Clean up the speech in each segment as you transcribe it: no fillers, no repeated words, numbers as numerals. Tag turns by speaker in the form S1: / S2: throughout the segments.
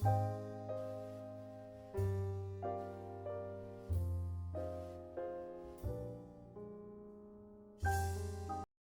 S1: Olá,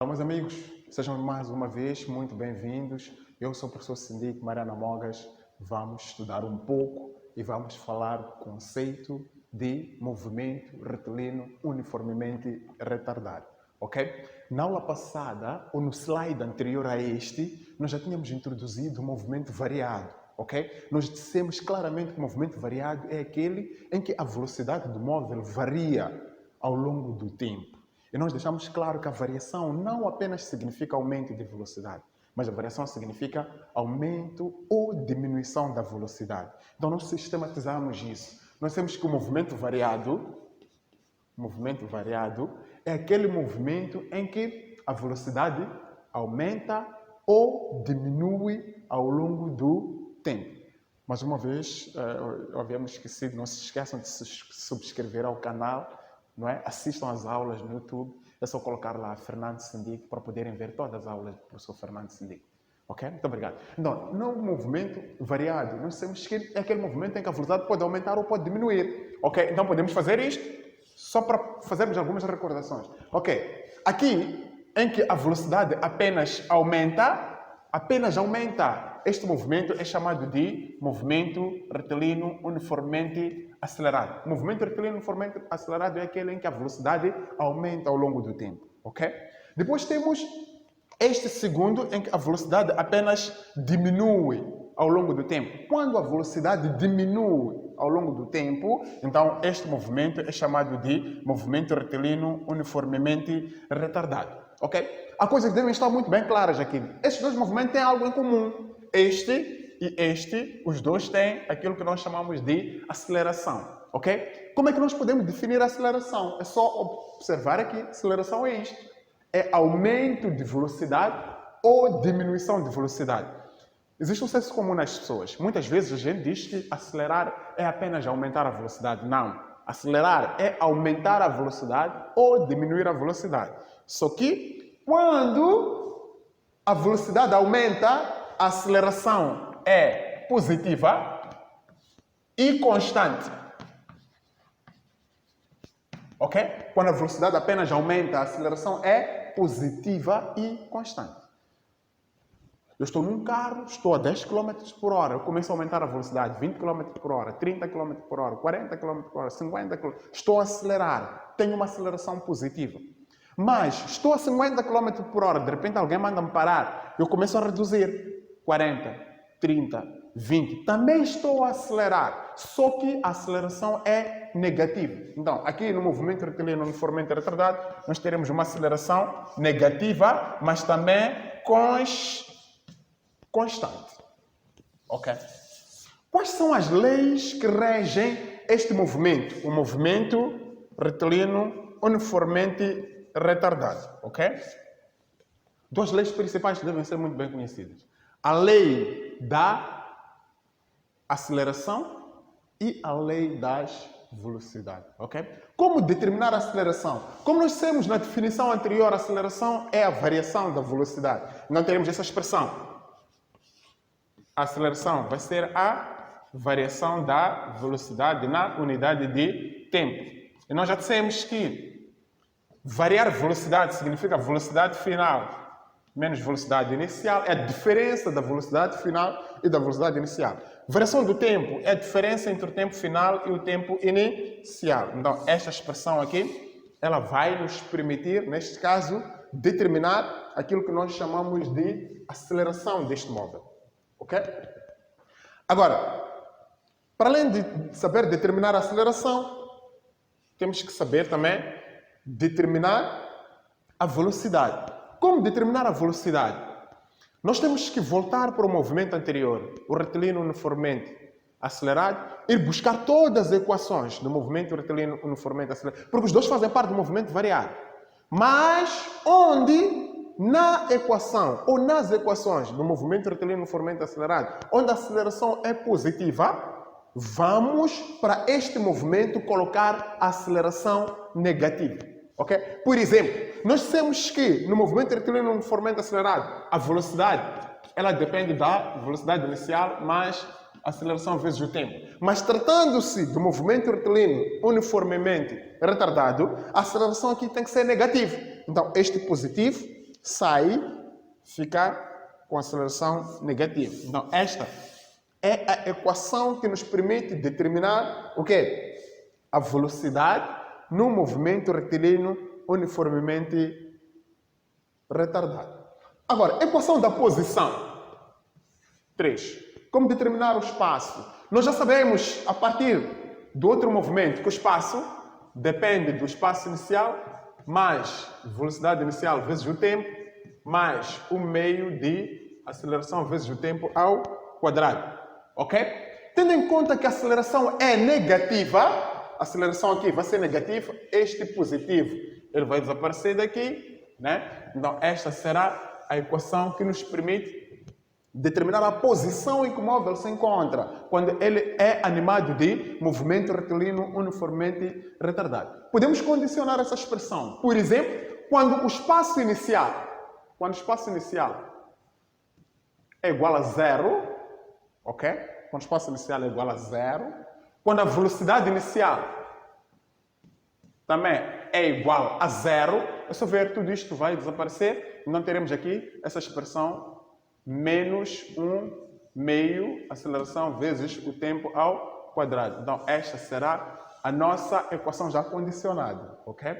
S1: meus amigos, sejam mais uma vez muito bem-vindos. Eu sou o professor Síndico Mariana Mogas. Vamos estudar um pouco e vamos falar do conceito de movimento retilíneo uniformemente retardado, ok? Na aula passada, ou no slide anterior a este, nós já tínhamos introduzido o movimento variado, ok? Nós dissemos claramente que o movimento variado é aquele em que a velocidade do móvel varia ao longo do tempo. E nós deixamos claro que a variação não apenas significa aumento de velocidade, mas a variação significa aumento ou diminuição da velocidade. Então, nós sistematizamos isso. Nós temos que o movimento variado é aquele movimento em que a velocidade aumenta ou diminui ao longo do tempo. Mais uma vez, havíamos esquecido, não se esqueçam de se subscrever ao canal, não é? Assistam às aulas no YouTube, é só colocar lá Fernando Síndico para poderem ver todas as aulas do professor Fernando Síndico. Ok? Muito obrigado. Então, no movimento variado, nós temos que é aquele movimento em que a velocidade pode aumentar ou pode diminuir. Ok? Então, podemos fazer isto só para fazermos algumas recordações. Ok? Aqui, em que a velocidade apenas aumenta, este movimento é chamado de movimento retilíneo uniformemente acelerado. O movimento retilíneo uniformemente acelerado é aquele em que a velocidade aumenta ao longo do tempo, ok? Depois temos este segundo em que a velocidade apenas diminui ao longo do tempo. Quando a velocidade diminui ao longo do tempo, então este movimento é chamado de movimento retilíneo uniformemente retardado, ok? Há coisas que devem estar muito bem claras aqui. Estes dois movimentos têm algo em comum. Este e este, os dois têm aquilo que nós chamamos de aceleração, ok? Como é que nós podemos definir a aceleração? É só observar aqui, aceleração é isto. É aumento de velocidade ou diminuição de velocidade. Existe um senso comum nas pessoas. Muitas vezes a gente diz que acelerar é apenas aumentar a velocidade. Não. Acelerar é aumentar a velocidade ou diminuir a velocidade. Só que quando a velocidade aumenta, a aceleração é positiva e constante. Ok? Quando a velocidade apenas aumenta, a aceleração é positiva e constante. Eu estou num carro, estou a 10 km por hora, eu começo a aumentar a velocidade, 20 km por hora, 30 km por hora, 40 km por hora, 50 km. Estou a acelerar, tenho uma aceleração positiva. Mas estou a 50 km por hora, de repente alguém manda-me parar, eu começo a reduzir. 40, 30, 20. Também estou a acelerar, só que a aceleração é negativa. Então, aqui no movimento retilíneo uniformemente retardado, nós teremos uma aceleração negativa, mas também constante. Ok? Quais são as leis que regem este movimento? O movimento retilíneo uniformemente retardado. Ok? Duas leis principais que devem ser muito bem conhecidas. A lei da aceleração e a lei das velocidades, ok? Como determinar a aceleração? Como nós temos na definição anterior, a aceleração é a variação da velocidade. Não teremos essa expressão. A aceleração vai ser a variação da velocidade na unidade de tempo. E nós já dissemos que variar velocidade significa velocidade final menos velocidade inicial, é a diferença da velocidade final e da velocidade inicial. Variação do tempo é a diferença entre o tempo final e o tempo inicial. Então, esta expressão aqui, ela vai nos permitir, neste caso, determinar aquilo que nós chamamos de aceleração deste móvel. Ok? Agora, para além de saber determinar a aceleração, temos que saber também determinar a velocidade. Como determinar a velocidade? Nós temos que voltar para o movimento anterior, o retilíneo uniformemente acelerado, e buscar todas as equações do movimento retilíneo uniformemente acelerado, porque os dois fazem parte do movimento variado. Mas onde na equação ou nas equações do movimento retilíneo uniformemente acelerado, onde a aceleração é positiva, vamos para este movimento colocar a aceleração negativa. Okay? Por exemplo, nós dissemos que no movimento retilíneo uniformemente acelerado, a velocidade ela depende da velocidade inicial mais aceleração vezes o tempo. Mas tratando-se do movimento retilíneo uniformemente retardado, a aceleração aqui tem que ser negativa. Então, este positivo sai, fica com aceleração negativa. Então, esta é a equação que nos permite determinar o quê? A velocidade no movimento retilíneo uniformemente retardado. Agora, equação da posição. 3. Como determinar o espaço? Nós já sabemos, a partir do outro movimento, que o espaço depende do espaço inicial, mais velocidade inicial vezes o tempo, mais o meio de aceleração vezes o tempo ao quadrado. Ok? Tendo em conta que a aceleração é negativa, a aceleração aqui vai ser negativa, este positivo ele vai desaparecer daqui, né? Então, esta será a equação que nos permite determinar a posição em que o móvel se encontra quando ele é animado de movimento retilíneo uniformemente retardado. Podemos condicionar essa expressão. Por exemplo, quando o espaço inicial é igual a zero, ok? Quando o espaço inicial é igual a zero, quando a velocidade inicial também é igual a zero, é só ver tudo isto vai desaparecer e não teremos aqui essa expressão menos 1 meio aceleração vezes o tempo ao quadrado. Então, esta será a nossa equação já condicionada, ok?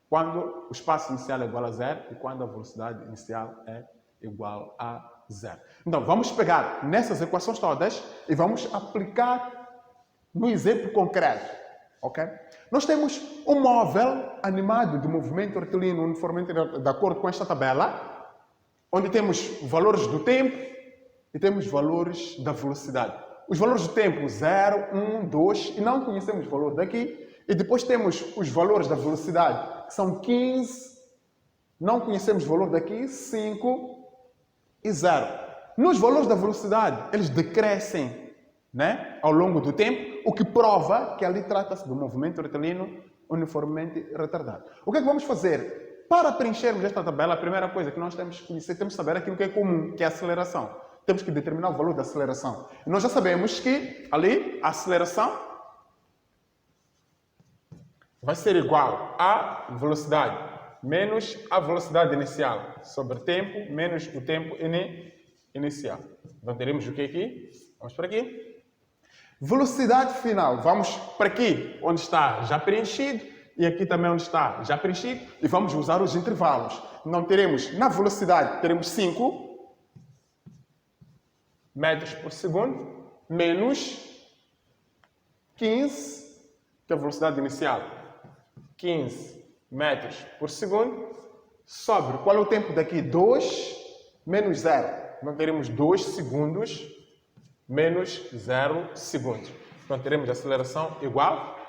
S1: Quando o espaço inicial é igual a zero e quando a velocidade inicial é igual a zero. Então, vamos pegar nessas equações todas e vamos aplicar no exemplo concreto, ok? Nós temos um móvel animado de movimento retilíneo uniformemente de acordo com esta tabela, onde temos valores do tempo e temos valores da velocidade. Os valores do tempo, 0, 1, 2, e não conhecemos o valor daqui. E depois temos os valores da velocidade, que são 15, não conhecemos o valor daqui, 5 e 0. Nos valores da velocidade, eles decrescem, né, ao longo do tempo, o que prova que ali trata-se do movimento retilíneo uniformemente retardado. O que é que vamos fazer? Para preenchermos esta tabela, a primeira coisa que nós temos que conhecer, temos que saber aquilo que é comum, que é a aceleração. Temos que determinar o valor da aceleração. E nós já sabemos que ali a aceleração vai ser igual à velocidade menos a velocidade inicial sobre tempo menos o tempo inicial. Então teremos o que aqui? Vamos para aqui. Velocidade final. Vamos para aqui, onde está já preenchido. E aqui também onde está já preenchido. E vamos usar os intervalos. Então teremos, na velocidade, teremos 5 metros por segundo, menos 15, que é a velocidade inicial. 15 metros por segundo, sobre, qual é o tempo daqui? 2 menos 0. Então teremos 2 segundos menos 0 segundos. Então teremos a aceleração igual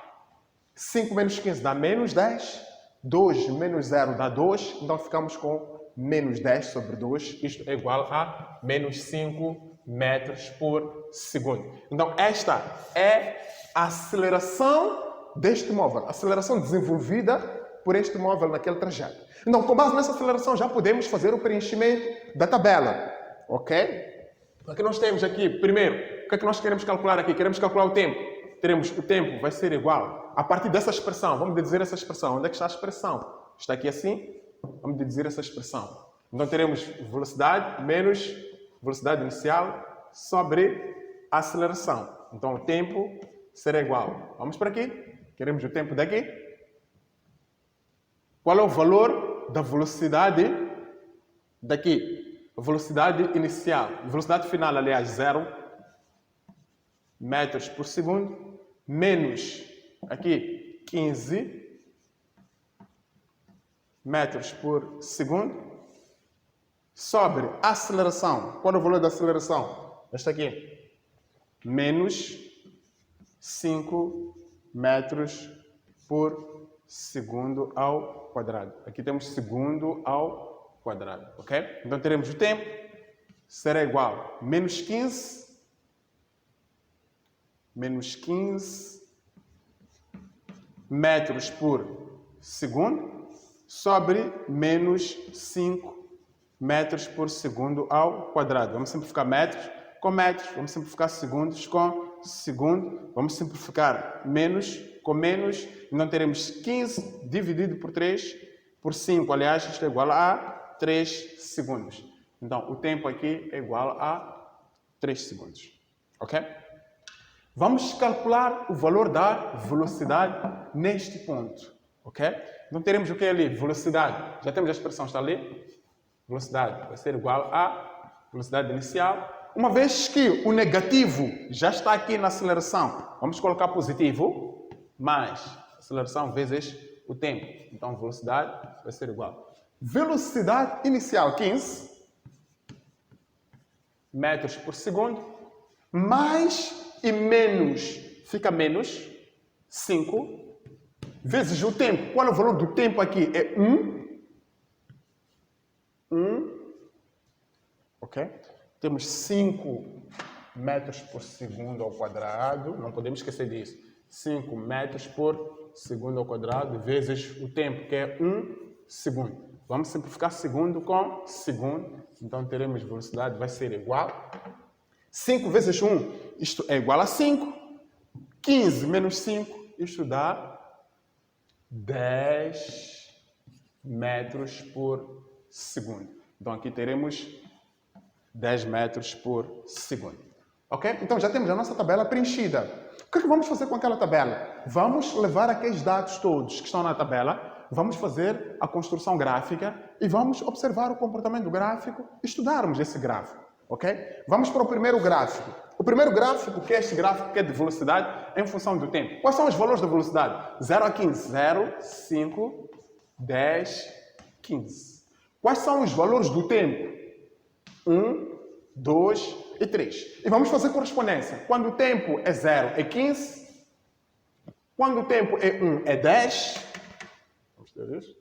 S1: 5 menos 15 dá menos 10, 2 menos 0 dá 2, então ficamos com menos 10 sobre 2, isto é igual a menos 5 metros por segundo. Então esta é a aceleração deste móvel, a aceleração desenvolvida por este móvel naquele trajeto. Então, com base nessa aceleração, já podemos fazer o preenchimento da tabela, ok? O que nós temos aqui, primeiro, o que é que nós queremos calcular aqui? Queremos calcular o tempo. Teremos o tempo vai ser igual a partir dessa expressão. Vamos deduzir essa expressão. Onde é que está a expressão? Está aqui assim. Vamos deduzir essa expressão. Então teremos velocidade menos velocidade inicial sobre a aceleração. Então o tempo será igual. Vamos para aqui. Queremos o tempo daqui. Qual é o valor da velocidade daqui? A velocidade inicial. Velocidade final, aliás, 0 metros por segundo. Menos, aqui, 15 metros por segundo, sobre a aceleração. Qual é o valor da aceleração? Esta aqui. Menos 5 metros por segundo ao quadrado. Aqui temos segundo ao quadrado, ok? Então teremos o tempo, será igual a menos 15 metros por segundo sobre menos 5 metros por segundo ao quadrado. Vamos simplificar metros. com metros, vamos simplificar segundos com segundo, vamos simplificar menos com menos, então teremos 15 dividido por 5, aliás, isto é igual a 3 segundos. Então, o tempo aqui é igual a 3 segundos, ok? Vamos calcular o valor da velocidade neste ponto, ok? Então, teremos o que ali? Velocidade. Já temos a expressão, está ali? Velocidade vai ser igual a velocidade inicial. Uma vez que o negativo já está aqui na aceleração, vamos colocar positivo, mais aceleração vezes o tempo. Então, velocidade vai ser igual. Velocidade inicial, 15 metros por segundo, mais e menos, fica menos 5, vezes o tempo. Qual é o valor do tempo aqui? É 1, ok? Temos 5 metros por segundo ao quadrado, não podemos esquecer disso. 5 metros por segundo ao quadrado vezes o tempo, que é 1 segundo. Vamos simplificar segundo com segundo, então teremos velocidade, vai ser igual. 5 vezes 1, isto é igual a 5. 15 menos 5, isto dá 10 metros por segundo. Então aqui teremos 10 metros por segundo. Ok? Então já temos a nossa tabela preenchida. O que é que vamos fazer com aquela tabela? Vamos levar aqueles dados todos que estão na tabela, vamos fazer a construção gráfica e vamos observar o comportamento do gráfico e estudarmos esse gráfico. Ok? Vamos para o primeiro gráfico. O primeiro gráfico, que é este gráfico, que é de velocidade em função do tempo. Quais são os valores da velocidade? 0 a 15. 0, 5, 10, 15. Quais são os valores do tempo? 1, 2 e 3. E vamos fazer correspondência. Quando o tempo é 0, é 15. Quando o tempo é 1, é 10. Vamos ter isso.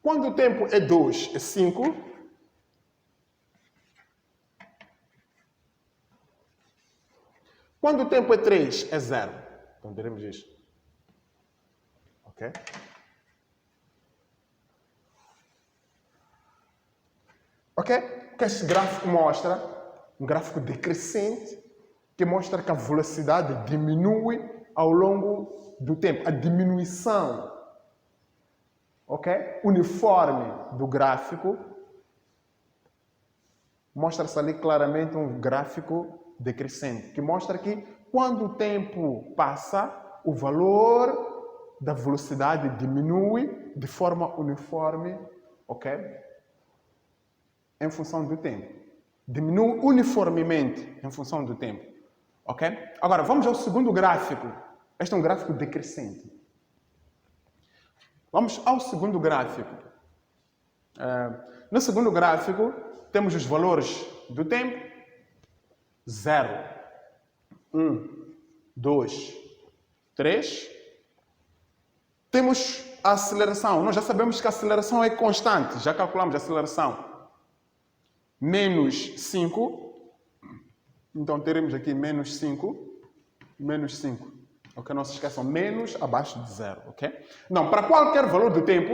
S1: Quando o tempo é 2, é 5. Quando o tempo é 3, é 0. Então, teremos isto. Ok? Ok? O que este gráfico mostra? Um gráfico decrescente, que mostra que a velocidade diminui ao longo do tempo. A diminuição, ok? Uniforme do gráfico mostra-se ali claramente um gráfico decrescente, que mostra que quando o tempo passa, o valor da velocidade diminui de forma uniforme, ok? Em função do tempo. Diminui uniformemente em função do tempo, ok? Agora, vamos ao segundo gráfico. Este é um gráfico decrescente. Vamos ao segundo gráfico. No segundo gráfico, temos os valores do tempo. 0, 1, 2, 3. Temos a aceleração. Nós já sabemos que a aceleração é constante. Já calculamos a aceleração. Menos 5. Então, teremos aqui menos 5. Menos 5. Ok? Não se esqueçam, menos abaixo de 0, ok? Não, para qualquer valor do tempo,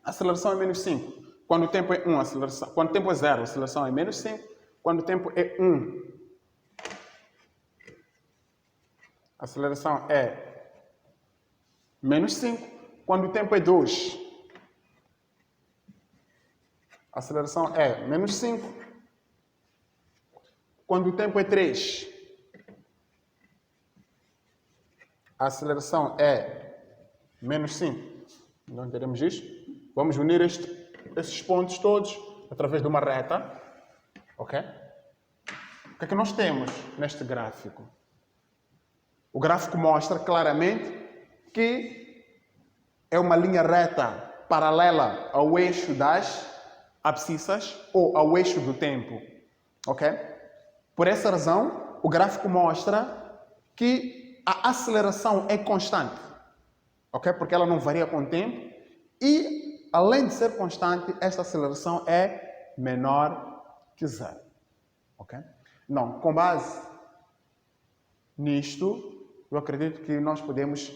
S1: a aceleração é menos 5. Quando o tempo é 1, aceleração... Quando o tempo é 0, a aceleração é menos 5. Quando o tempo é 1, a aceleração é menos 5. Quando o tempo é 2, a aceleração é menos 5. Quando o tempo é 3, a aceleração é menos 5. Então, teremos isto. Vamos unir esses pontos todos através de uma reta. Ok? O que é que nós temos neste gráfico? O gráfico mostra claramente que é uma linha reta paralela ao eixo das abscissas ou ao eixo do tempo. Ok? Por essa razão, o gráfico mostra que a aceleração é constante, ok? Porque ela não varia com o tempo e, além de ser constante, esta aceleração é menor que 0, ok? Não, com base nisto, eu acredito que nós podemos,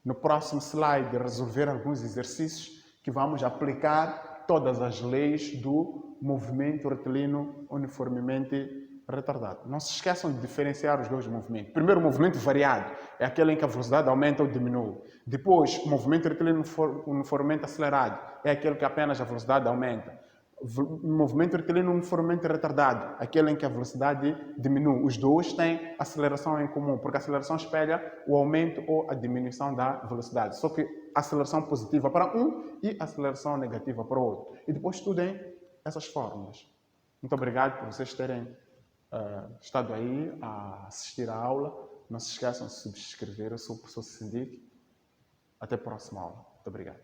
S1: no próximo slide, resolver alguns exercícios que vamos aplicar todas as leis do movimento retilíneo uniformemente retardado. Não se esqueçam de diferenciar os dois movimentos. Primeiro, o movimento variado é aquele em que a velocidade aumenta ou diminui. Depois, o movimento retilíneo uniformemente acelerado é aquele que apenas a velocidade aumenta. O movimento retilíneo uniformemente retardado, aquele em que a velocidade diminui. Os dois têm aceleração em comum, porque a aceleração espelha o aumento ou a diminuição da velocidade. Só que aceleração positiva para um e aceleração negativa para o outro. E depois estudem essas fórmulas. Muito obrigado por vocês terem estado aí a assistir à aula. Não se esqueçam de subscrever. Eu sou o professor Sindic. Até a próxima aula. Muito obrigado.